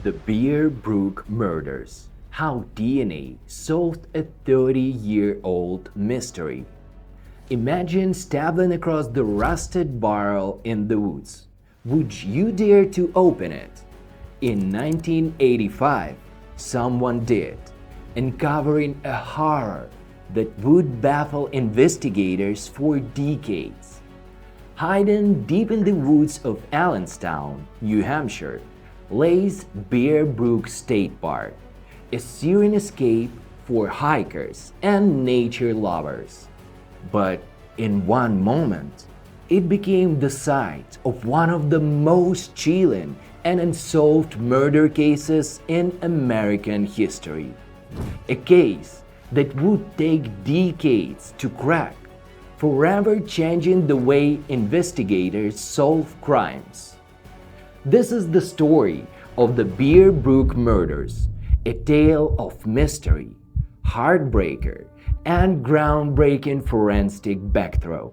The Bear Brook Murders. How DNA solved a 30-year-old mystery. Imagine stumbling across the rusted barrel in the woods. Would you dare to open it? In 1985, someone did, uncovering a horror that would baffle investigators for decades. Hidden deep in the woods of Allenstown, New Hampshire, lays Bear Brook State Park, a serene escape for hikers and nature lovers. But in one moment, it became the site of one of the most chilling and unsolved murder cases in American history. A case that would take decades to crack, forever changing the way investigators solve crimes. This is the story of the Bear Brook Murders, a tale of mystery, heartbreaker, and groundbreaking forensic breakthrough.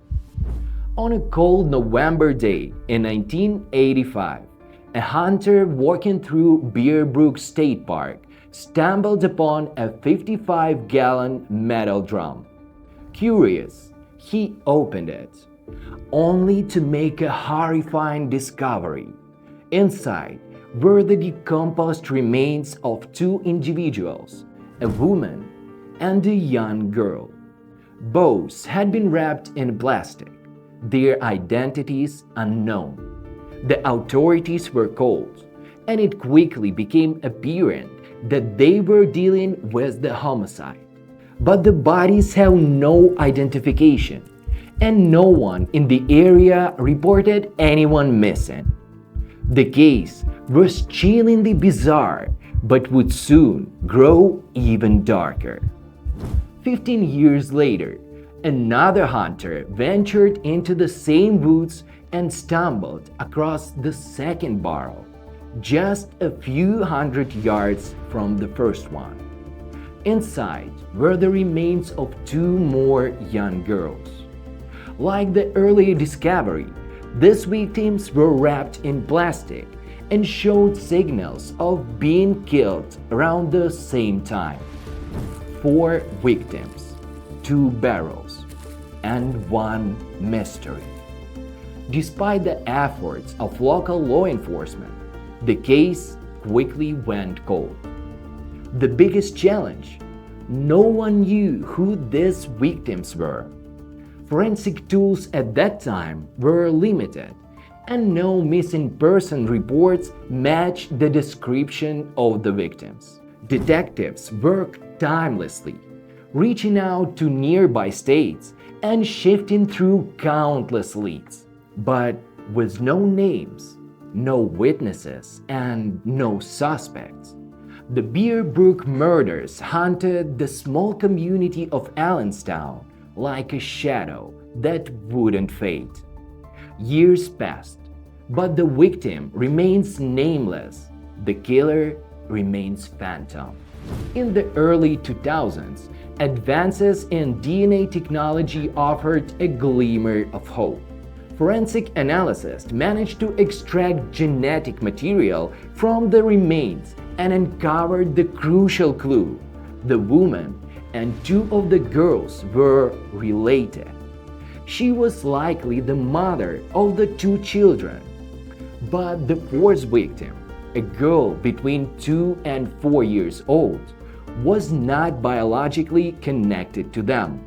On a cold November day in 1985, a hunter walking through Bear Brook State Park stumbled upon a 55-gallon metal drum. Curious, he opened it, only to make a horrifying discovery. Inside were the decomposed remains of two individuals, a woman and a young girl. Both had been wrapped in plastic, their identities unknown. The authorities were called, and it quickly became apparent that they were dealing with the homicide. But the bodies have no identification, and no one in the area reported anyone missing. The case was chillingly bizarre, but would soon grow even darker. 15 years later, another hunter ventured into the same woods and stumbled across the second barrel, just a few hundred yards from the first one. Inside were the remains of two more young girls. Like the earlier discovery, these victims were wrapped in plastic and showed signals of being killed around the same time. 4 victims, 2 barrels, and 1 mystery. Despite the efforts of local law enforcement, the case quickly went cold. The biggest challenge: no one knew who these victims were. Forensic tools at that time were limited, and no missing person reports matched the description of the victims. Detectives worked tirelessly, reaching out to nearby states and shifting through countless leads. But with no names, no witnesses, and no suspects, the Bear Brook Murders haunted the small community of Allenstown like a shadow that wouldn't fade. Years passed, but the victim remains nameless. The killer remains phantom. In the early 2000s, advances in DNA technology offered a glimmer of hope. Forensic analysts managed to extract genetic material from the remains and uncovered the crucial clue: the woman and 2 of the girls were related. She was likely the mother of the 2 children. But the 4th victim, a girl between 2 and 4 years old, was not biologically connected to them.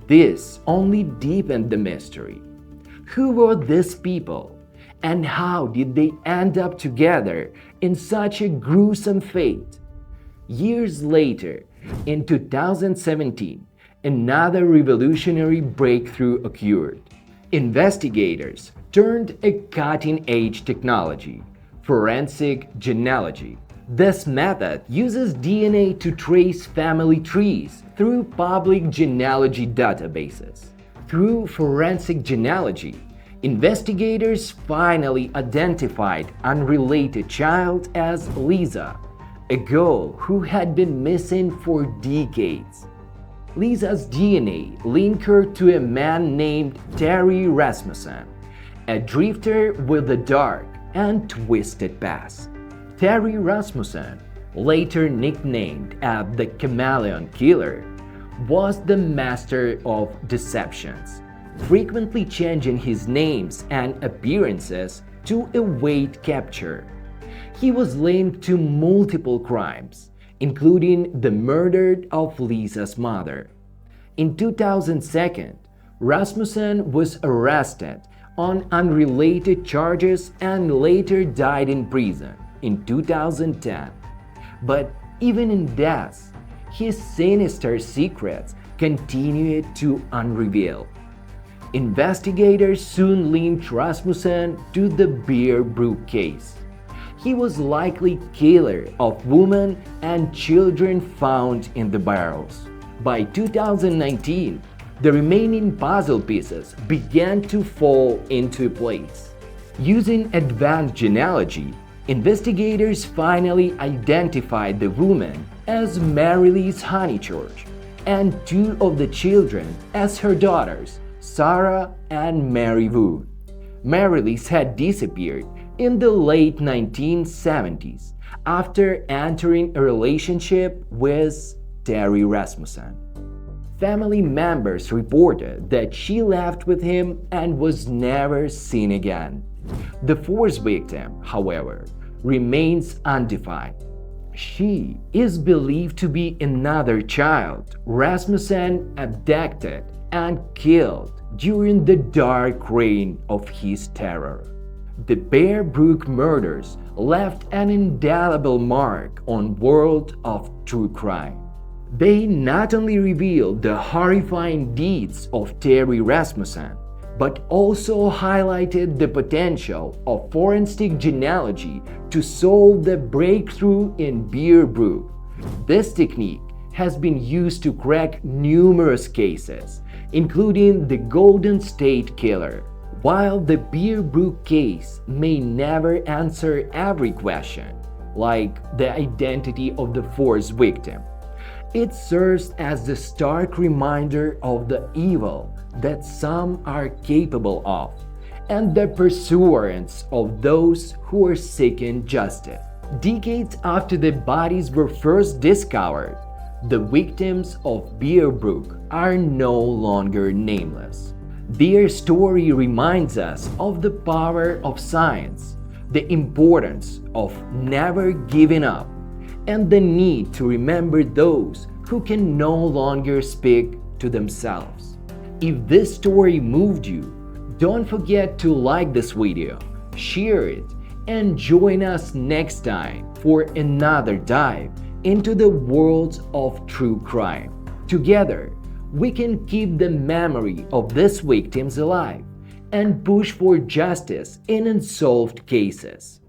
This only deepened the mystery. Who were these people, and how did they end up together in such a gruesome fate? Years later, in 2017, another revolutionary breakthrough occurred. Investigators turned a cutting-edge technology, forensic genealogy. This method uses DNA to trace family trees through public genealogy databases. Through forensic genealogy, investigators finally identified unrelated child as Lisa, a girl who had been missing for decades. Lisa's DNA linked her to a man named Terry Rasmussen, a drifter with a dark and twisted past. Terry Rasmussen, later nicknamed as the Chameleon Killer, was the master of deceptions, frequently changing his names and appearances to evade capture. He was linked to multiple crimes, including the murder of Lisa's mother. In 2002, Rasmussen was arrested on unrelated charges and later died in prison in 2010. But even in death, his sinister secrets continued to unrevealed. Investigators soon linked Rasmussen to the Bear Brook case. He was likely killer of women and children found in the barrels. By 2019, the remaining puzzle pieces began to fall into place. Using advanced genealogy, investigators finally identified the woman as Mary-Lis Honeychurch and two of the children as her daughters, Sarah and Mary Wood. Mary-Lis had disappeared in the late 1970s after entering a relationship with Terry Rasmussen. Family members reported that she left with him and was never seen again. The fourth victim, however, remains undefined. She is believed to be another child Rasmussen abducted and killed during the dark reign of his terror. The Bear Brook Murders left an indelible mark on the world of true crime. They not only revealed the horrifying deeds of Terry Rasmussen, but also highlighted the potential of forensic genealogy to solve the breakthrough in Bear Brook. This technique has been used to crack numerous cases, including the Golden State Killer. While the Bear Brook case may never answer every question, like the identity of the fourth victim, it serves as the stark reminder of the evil that some are capable of and the perseverance of those who are seeking justice. Decades after the bodies were first discovered, the victims of Bear Brook are no longer nameless. Their story reminds us of the power of science, the importance of never giving up, and the need to remember those who can no longer speak to themselves. If this story moved you, don't forget to like this video, share it, and join us next time for another dive into the world of true crime. Together, we can keep the memory of these victims alive and push for justice in unsolved cases.